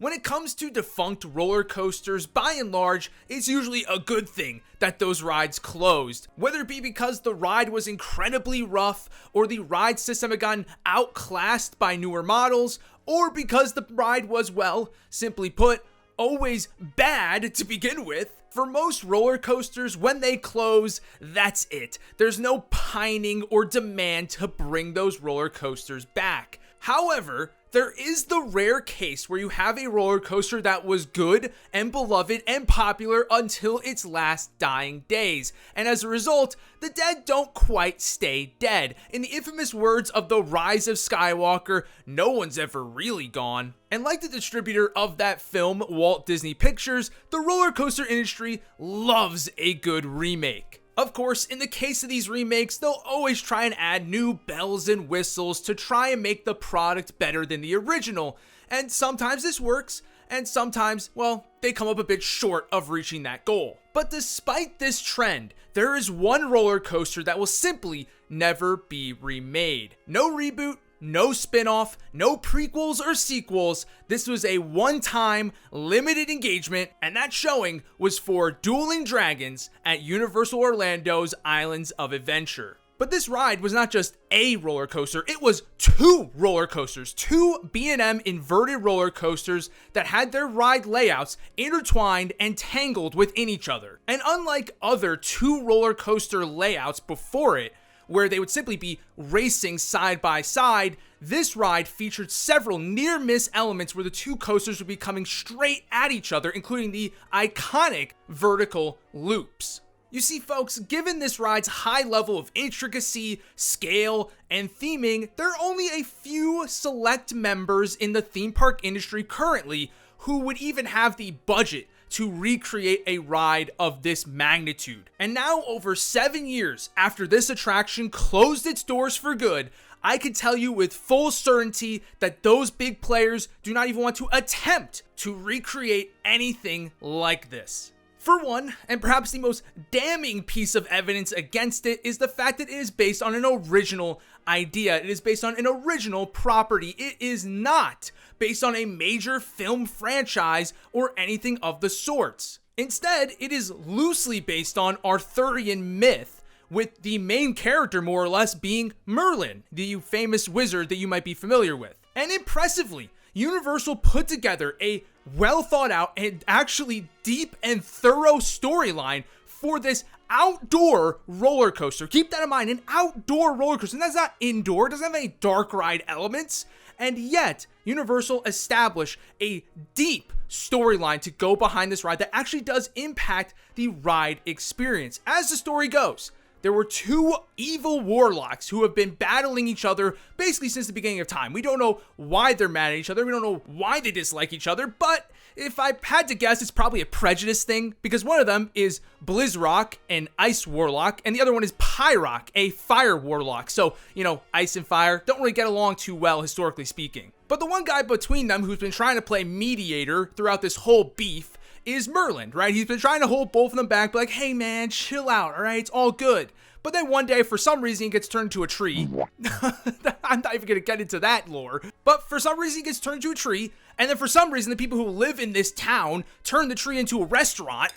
When it comes to defunct roller coasters, by and large, it's usually a good thing that those rides closed. Whether it be because the ride was incredibly rough, or the ride system had gotten outclassed by newer models, or because the ride was, well, simply put, always bad to begin with. For most roller coasters, when they close, that's it. There's no pining or demand to bring those roller coasters back. However, there is the rare case where you have a roller coaster that was good and beloved and popular until its last dying days, and as a result, the dead don't quite stay dead. In the infamous words of The Rise of Skywalker, no one's ever really gone. And like the distributor of that film, Walt Disney Pictures, the roller coaster industry loves a good remake. Of course, in the case of these remakes, they'll always try and add new bells and whistles to try and make the product better than the original. And sometimes this works, and sometimes, well, they come up a bit short of reaching that goal. But despite this trend, there is one roller coaster that will simply never be remade. No reboot, no spin-off, no prequels or sequels. This was a one-time, limited engagement, and that showing was for Dueling Dragons at Universal Orlando's Islands of Adventure. But this ride was not just a roller coaster, it was two roller coasters, two B&M inverted roller coasters that had their ride layouts intertwined and tangled within each other. And unlike other two roller coaster layouts before it, where they would simply be racing side by side, this ride featured several near-miss elements where the two coasters would be coming straight at each other, including the iconic vertical loops. You see, folks, given this ride's high level of intricacy, scale, and theming, there are only a few select members in the theme park industry currently who would even have the budget to recreate a ride of this magnitude. And now, over 7 years after this attraction closed its doors for good, I can tell you with full certainty that those big players do not even want to attempt to recreate anything like this. For one, and perhaps the most damning piece of evidence against it, is the fact that it is based on an original idea. It is based on an original property. It is not based on a major film franchise or anything of the sorts. Instead, it is loosely based on Arthurian myth, with the main character more or less being Merlin, the famous wizard that you might be familiar with. And impressively, Universal put together a well thought out and actually deep and thorough storyline for this outdoor roller coaster. Keep that in mind, an outdoor roller coaster. And that's not indoor, it doesn't have any dark ride elements. And yet, Universal established a deep storyline to go behind this ride that actually does impact the ride experience. As the story goes, there were two evil warlocks who have been battling each other basically since the beginning of time. We don't know why they're mad at each other. We don't know why they dislike each other. But if I had to guess, it's probably a prejudice thing, because one of them is Blizzrock, an ice warlock, and the other one is Pyrock, a fire warlock. So, ice and fire don't really get along too well, historically speaking. But the one guy between them who's been trying to play mediator throughout this whole beef is Merlin, right? He's been trying to hold both of them back, be like, hey man, chill out, all right? It's all good. But then one day, for some reason, he gets turned into a tree. I'm not even going to get into that lore. But for some reason, he gets turned into a tree. And then for some reason, the people who live in this town turn the tree into a restaurant.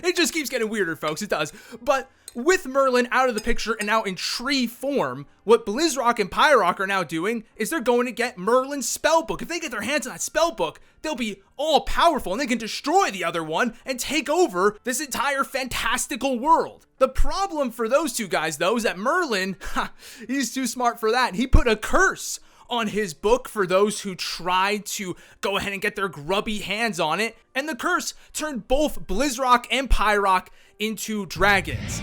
It just keeps getting weirder, folks. It does. But with Merlin out of the picture and now in tree form, what Blizzrock and Pyrock are now doing is they're going to get Merlin's spellbook. If they get their hands on that spellbook, they'll be all powerful and they can destroy the other one and take over this entire fantastical world. The problem for those two guys, though, is that Merlin, he's too smart for that. He put a curse on his book for those who tried to go ahead and get their grubby hands on it, and the curse turned both Blizzrock and Pyrock into dragons.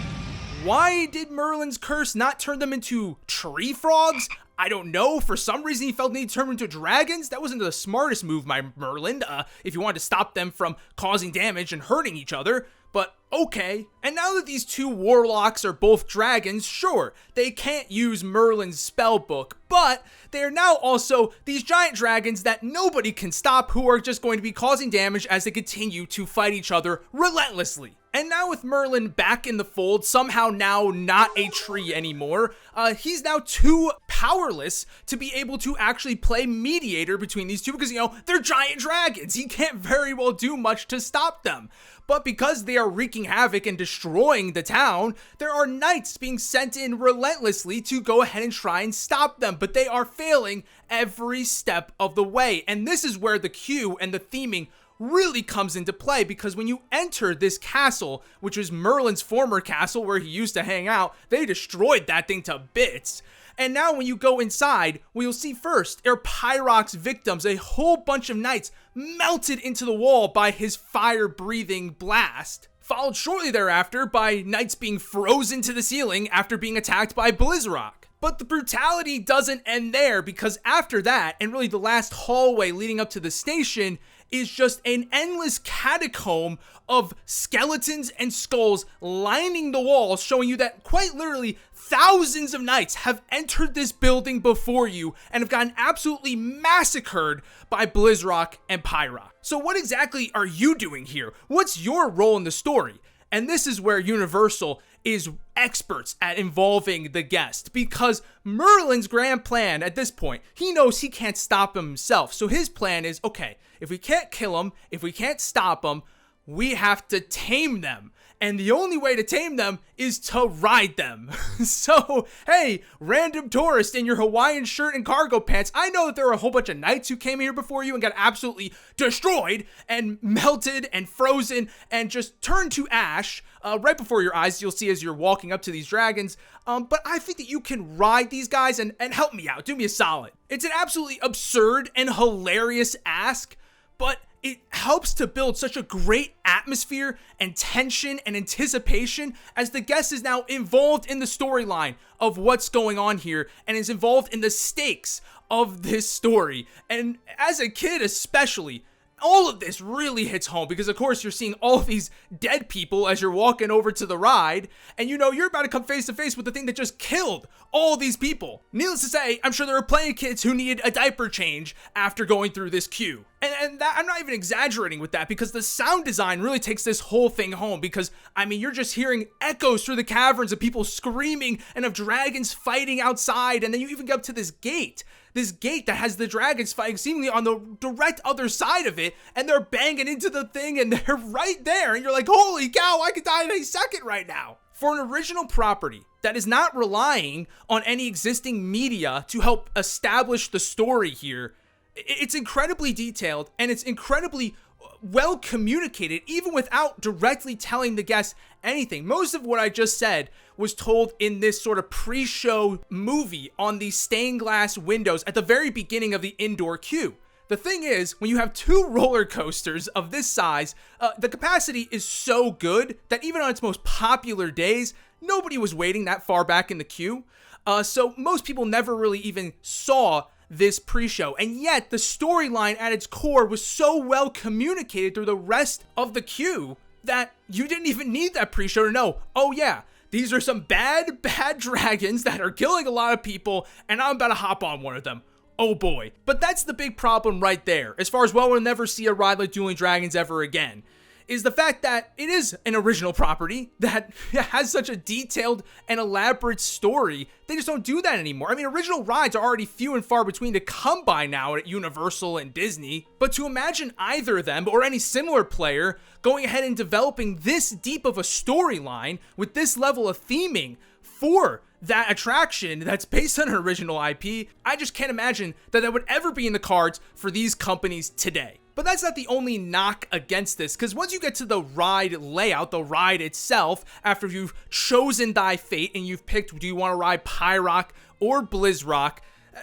Why did Merlin's curse not turn them into tree frogs? I don't know. For some reason, he felt the need to turn them into dragons. That wasn't the smartest move by Merlin, if you wanted to stop them from causing damage and hurting each other. But Okay, and now that these two warlocks are both dragons, sure, they can't use Merlin's spellbook, but they are now also these giant dragons that nobody can stop, who are just going to be causing damage as they continue to fight each other relentlessly. And now with Merlin back in the fold, somehow now not a tree anymore, he's now too powerless to be able to actually play mediator between these two because, you know, they're giant dragons. He can't very well do much to stop them. But because they are wreaking havoc and destroying the town, there are knights being sent in relentlessly to go ahead and try and stop them, but they are failing every step of the way. And this is where the cue and the theming really comes into play, because when you enter this castle, which is Merlin's former castle where he used to hang out, they destroyed that thing to bits. And now when you go inside, what you'll see first are Pyroc's victims, a whole bunch of knights melted into the wall by his fire-breathing blast, followed shortly thereafter by knights being frozen to the ceiling after being attacked by Blizzrock. But the brutality doesn't end there, because after that, and really the last hallway leading up to the station, is just an endless catacomb of skeletons and skulls lining the walls, showing you that quite literally thousands of knights have entered this building before you and have gotten absolutely massacred by Blizzrock and Pyrock. So what exactly are you doing here? What's your role in the story? And this is where Universal is experts at involving the guest, because Merlin's grand plan at this point, he knows he can't stop him himself. So his plan is, okay, if we can't kill him, if we can't stop him, we have to tame them. And the only way to tame them is to ride them. So, hey, random tourist in your Hawaiian shirt and cargo pants, I know that there are a whole bunch of knights who came here before you and got absolutely destroyed and melted and frozen and just turned to ash right before your eyes. You'll see as you're walking up to these dragons. But I think that you can ride these guys and help me out. Do me a solid. It's an absolutely absurd and hilarious ask, but it helps to build such a great atmosphere and tension and anticipation as the guest is now involved in the storyline of what's going on here and is involved in the stakes of this story. And as a kid especially, all of this really hits home because, of course, you're seeing all of these dead people as you're walking over to the ride, and you know you're about to come face to face with the thing that just killed all these people. Needless to say, I'm sure there are plenty of kids who needed a diaper change after going through this queue. And that, I'm not even exaggerating with that, because the sound design really takes this whole thing home, because, I mean, you're just hearing echoes through the caverns of people screaming and of dragons fighting outside, and then you even get up to this gate that has the dragons fighting seemingly on the direct other side of it, and they're banging into the thing, and they're right there, and you're like, holy cow, I could die in any second right now. For an original property that is not relying on any existing media to help establish the story here, it's incredibly detailed, and it's incredibly well communicated, even without directly telling the guests anything. Most of what I just said was told in this sort of pre-show movie on the stained glass windows at the very beginning of the indoor queue. The thing is, when you have two roller coasters of this size, the capacity is so good that even on its most popular days, nobody was waiting that far back in the queue. So most people never really even saw this pre-show, and yet the storyline at its core was so well communicated through the rest of the queue that you didn't even need that pre-show to know, oh yeah, these are some bad dragons that are killing a lot of people, and I'm about to hop on one of them. Oh boy. But that's the big problem right there, as far as, well, we'll never see a ride like Dueling Dragons ever again, is the fact that it is an original property that has such a detailed and elaborate story. They just don't do that anymore. I mean, original rides are already few and far between to come by now at Universal and Disney, but to imagine either of them or any similar player going ahead and developing this deep of a storyline with this level of theming for that attraction that's based on an original IP, I just can't imagine that would ever be in the cards for these companies today. But that's not the only knock against this, because once you get to the ride layout, the ride itself, after you've chosen thy fate and you've picked, do you want to ride Pyrock or Blizzrock,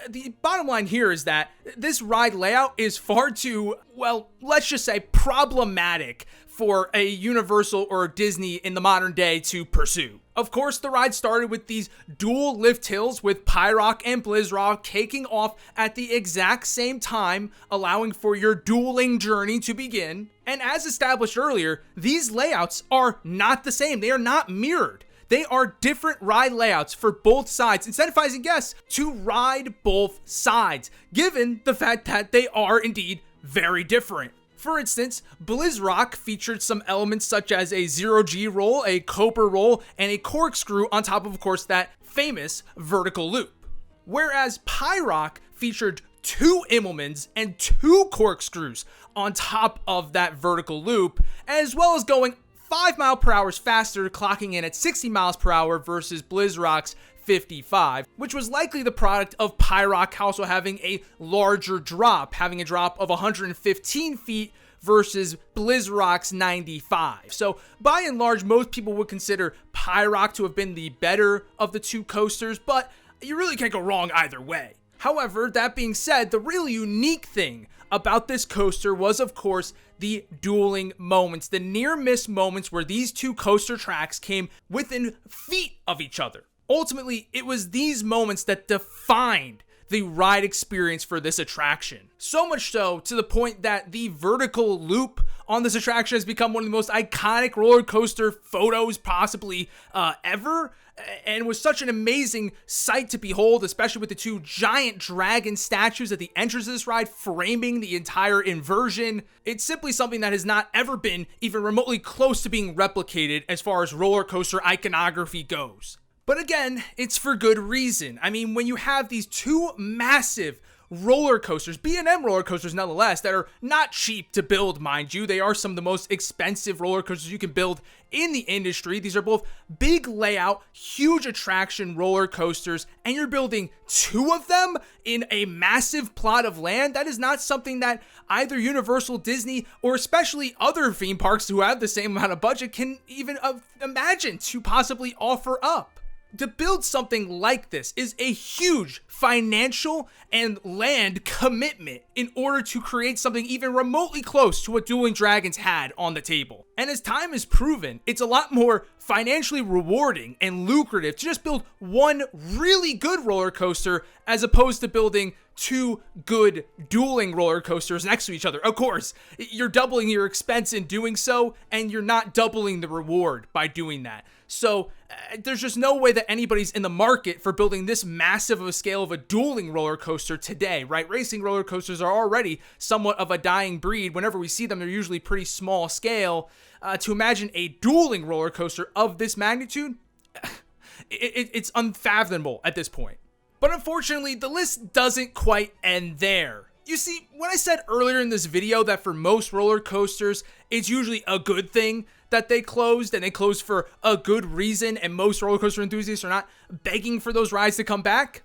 the bottom line here is that this ride layout is far too, well, let's just say problematic for a Universal or a Disney in the modern day to pursue. Of course, the ride started with these dual lift hills with Pyrock and Blizzrock taking off at the exact same time, allowing for your dueling journey to begin. And as established earlier, these layouts are not the same. They are not mirrored. They are different ride layouts for both sides, incentivizing guests to ride both sides, given the fact that they are indeed very different. For instance, Blizzrock featured some elements such as a 0G roll, a Cobra roll, and a corkscrew on top of course, that famous vertical loop. Whereas Pyrock featured 2 Immelmans and 2 corkscrews on top of that vertical loop, as well as going 5 mph faster, clocking in at 60 mph versus Blizzrock's 55, which was likely the product of Pyrock also having a larger drop, having a drop of 115 feet versus Blizzrock's 95. So by and large, most people would consider Pyrock to have been the better of the 2 coasters, but you really can't go wrong either way. However, that being said, the really unique thing about this coaster was, of course, the dueling moments, the near miss moments where these 2 coaster tracks came within feet of each other. Ultimately, it was these moments that defined the ride experience for this attraction. So much so to the point that the vertical loop on this attraction has become one of the most iconic roller coaster photos possibly ever, and was such an amazing sight to behold, especially with the 2 giant dragon statues at the entrance of this ride framing the entire inversion. It's simply something that has not ever been even remotely close to being replicated as far as roller coaster iconography goes. But again, it's for good reason. I mean, when you have these 2 massive roller coasters, B&M roller coasters nonetheless, that are not cheap to build, mind you. They are some of the most expensive roller coasters you can build in the industry. These are both big layout, huge attraction roller coasters, and you're building 2 of them in a massive plot of land. That is not something that either Universal, Disney, or especially other theme parks who have the same amount of budget can even imagine to possibly offer up. To build something like this is a huge financial and land commitment in order to create something even remotely close to what Dueling Dragons had on the table. And as time has proven, it's a lot more financially rewarding and lucrative to just build one really good roller coaster as opposed to building 2 good dueling roller coasters next to each other. Of course, you're doubling your expense in doing so, and you're not doubling the reward by doing that. So there's just no way that anybody's in the market for building this massive of a scale of a dueling roller coaster today, right? Racing roller coasters are already somewhat of a dying breed. Whenever we see them, they're usually pretty small scale. To imagine a dueling roller coaster of this magnitude, it's unfathomable at this point. But unfortunately, the list doesn't quite end there. You see, when I said earlier in this video that for most roller coasters, it's usually a good thing that they closed, and they closed for a good reason, and most roller coaster enthusiasts are not begging for those rides to come back.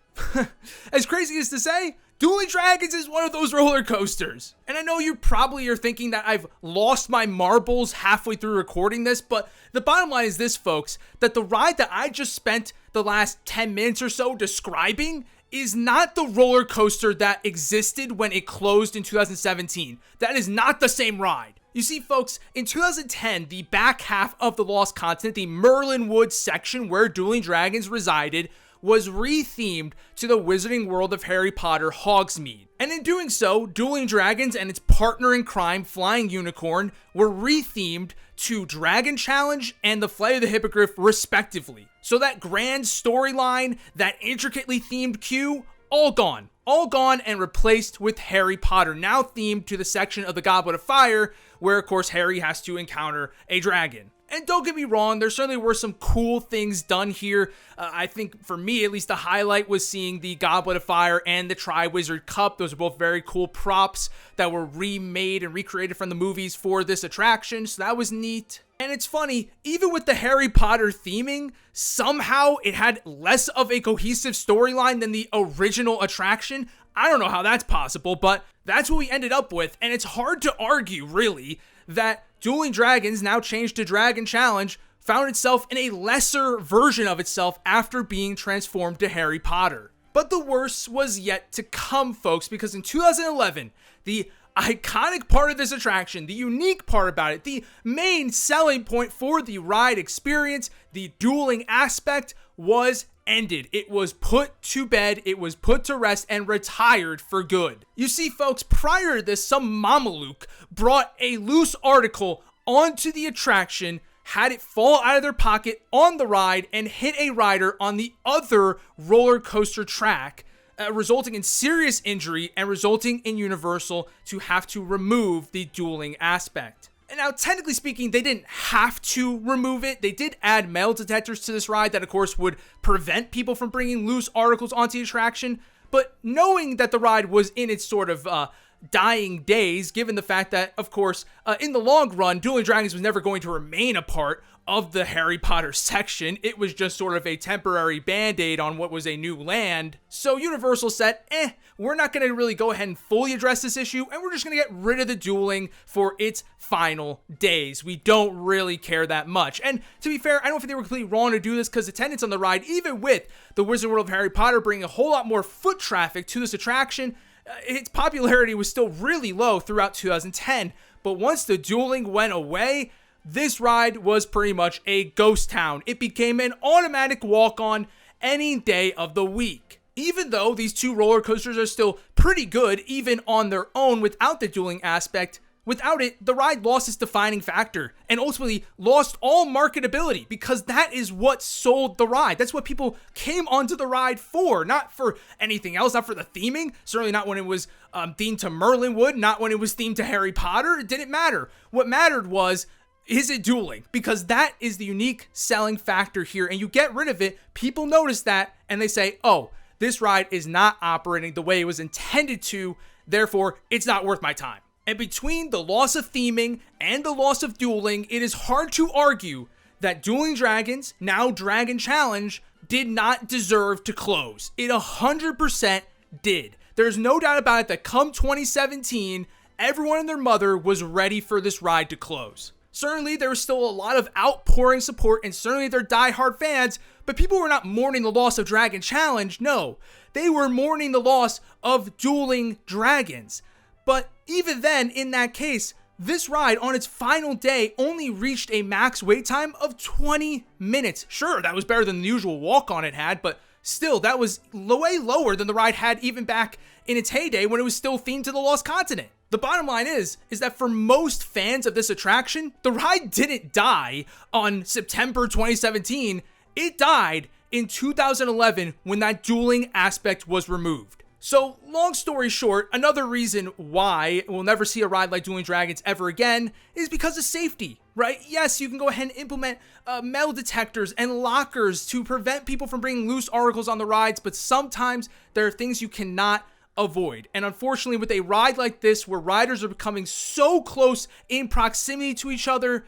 As crazy as to say, Dueling Dragons is one of those roller coasters. And I know you probably are thinking that I've lost my marbles halfway through recording this, but the bottom line is this, folks, that the ride that I just spent the last 10 minutes or so describing is not the roller coaster that existed when it closed in 2017. That is not the same ride. You see, folks, in 2010, the back half of the Lost Continent, the Merlin Woods section where Dueling Dragons resided, was rethemed to the Wizarding World of Harry Potter Hogsmeade. And in doing so, Dueling Dragons and its partner in crime, Flying Unicorn, were rethemed to Dragon Challenge and the Flight of the Hippogriff, respectively. So that grand storyline, that intricately themed queue, all gone and replaced with Harry Potter, now themed to the section of the Goblet of Fire, where of course Harry has to encounter a dragon. And don't get me wrong, there certainly were some cool things done here. I think for me, at least, the highlight was seeing the Goblet of Fire and the Triwizard Cup. Those are both very cool props that were remade and recreated from the movies for this attraction, so that was neat. And it's funny, even with the Harry Potter theming, somehow it had less of a cohesive storyline than the original attraction. I don't know how that's possible, but that's what we ended up with, and it's hard to argue, really, that Dueling Dragons, now changed to Dragon Challenge, found itself in a lesser version of itself after being transformed to Harry Potter. But the worst was yet to come, folks, because in 2011, the iconic part of this attraction, the unique part about it, the main selling point for the ride experience, the dueling aspect, was ended. It was put to bed, it was put to rest, and retired for good. You see, folks, prior to this, some Mameluke brought a loose article onto the attraction, had it fall out of their pocket on the ride, and hit a rider on the other roller coaster track, resulting in serious injury and resulting in Universal to have to remove the dueling aspect. And now, technically speaking, they didn't have to remove it. They did add metal detectors to this ride that, of course, would prevent people from bringing loose articles onto the attraction. But knowing that the ride was in its sort of dying days, given the fact that, of course, in the long run, Dueling Dragons was never going to remain a part of the Harry Potter section. It was just sort of a temporary band-aid on what was a new land. So Universal said, we're not going to really go ahead and fully address this issue, and we're just going to get rid of the dueling for its final days. We don't really care that much. And to be fair, I don't think they were completely wrong to do this, because attendance on the ride, even with the Wizarding World of Harry Potter bringing a whole lot more foot traffic to this attraction, its popularity was still really low throughout 2010. But once the dueling went away, this ride was pretty much a ghost town. It became an automatic walk-on any day of the week. Even though these two roller coasters are still pretty good, even on their own without the dueling aspect, without it, the ride lost its defining factor and ultimately lost all marketability, because that is what sold the ride. That's what people came onto the ride for, not for anything else, not for the theming, certainly not when it was themed to Merlin Wood, not when it was themed to Harry Potter. It didn't matter. What mattered was, is it dueling? Because that is the unique selling factor here, and you get rid of it, people notice that, and they say, oh, this ride is not operating the way it was intended to, therefore, it's not worth my time. And between the loss of theming and the loss of dueling, it is hard to argue that Dueling Dragons, now Dragon Challenge, did not deserve to close. It 100% did. There's no doubt about it that come 2017, everyone and their mother was ready for this ride to close. Certainly, there was still a lot of outpouring support, and certainly they're diehard fans, but people were not mourning the loss of Dragon Challenge, no. They were mourning the loss of Dueling Dragons. But even then, in that case, this ride on its final day only reached a max wait time of 20 minutes. Sure, that was better than the usual walk-on it had, but still, that was way lower than the ride had even back in its heyday when it was still themed to the Lost Continent. The bottom line is that for most fans of this attraction, the ride didn't die on September 2017. It died in 2011 when that dueling aspect was removed. So, long story short, another reason why we'll never see a ride like Dueling Dragons ever again is because of safety, right? Yes, you can go ahead and implement metal detectors and lockers to prevent people from bringing loose articles on the rides, but sometimes there are things you cannot avoid. And unfortunately, with a ride like this, where riders are becoming so close in proximity to each other,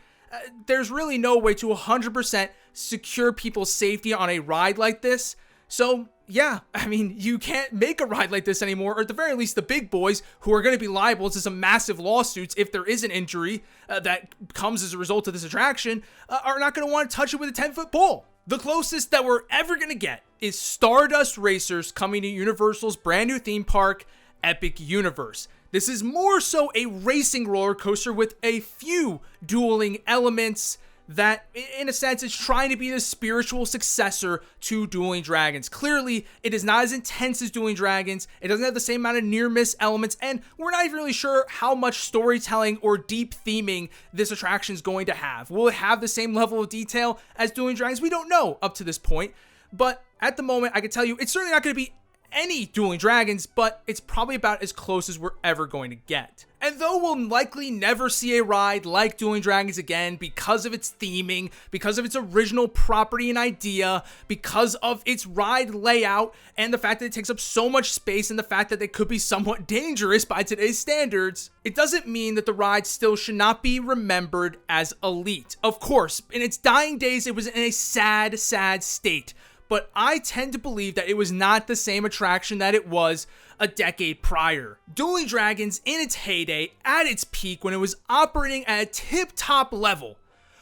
there's really no way to 100% secure people's safety on a ride like this. So, yeah, I mean, you can't make a ride like this anymore, or at the very least, the big boys who are going to be liable to some massive lawsuits if there is an injury that comes as a result of this attraction, are not going to want to touch it with a 10-foot pole. The closest that we're ever going to get is Stardust Racers coming to Universal's brand new theme park, Epic Universe. This is more so a racing roller coaster with a few dueling elements that, in a sense, is trying to be the spiritual successor to Dueling Dragons. Clearly, it is not as intense as Dueling Dragons, it doesn't have the same amount of near-miss elements, and we're not even really sure how much storytelling or deep theming this attraction is going to have. Will it have the same level of detail as Dueling Dragons? We don't know up to this point, but at the moment, I can tell you, it's certainly not going to be any Dueling Dragons, but it's probably about as close as we're ever going to get. And though we'll likely never see a ride like Dueling Dragons again because of its theming, because of its original property and idea, because of its ride layout, and the fact that it takes up so much space, and the fact that it could be somewhat dangerous by today's standards, it doesn't mean that the ride still should not be remembered as elite. Of course, in its dying days, it was in a sad, sad state. But I tend to believe that it was not the same attraction that it was a decade prior. Dueling Dragons, in its heyday, at its peak, when it was operating at a tip-top level,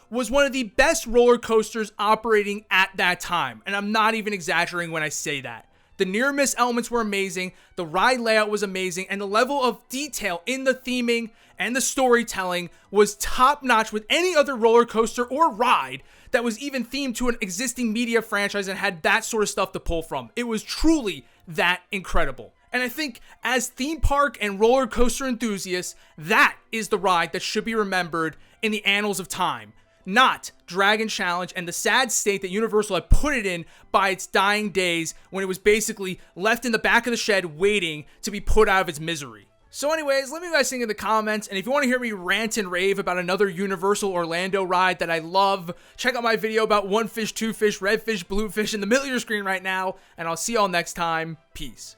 was one of the best roller coasters operating at that time. And I'm not even exaggerating when I say that. The near miss elements were amazing, the ride layout was amazing, and the level of detail in the theming and the storytelling was top notch with any other roller coaster or ride that was even themed to an existing media franchise and had that sort of stuff to pull from. It was truly that incredible. And I think as theme park and roller coaster enthusiasts, that is the ride that should be remembered in the annals of time, not Dragon Challenge and the sad state that Universal had put it in by its dying days when it was basically left in the back of the shed waiting to be put out of its misery. So anyways, let me know what you guys think in the comments, and if you want to hear me rant and rave about another Universal Orlando ride that I love, check out my video about one fish, two fish, red fish, blue fish in the middle of your screen right now, and I'll see y'all next time. Peace.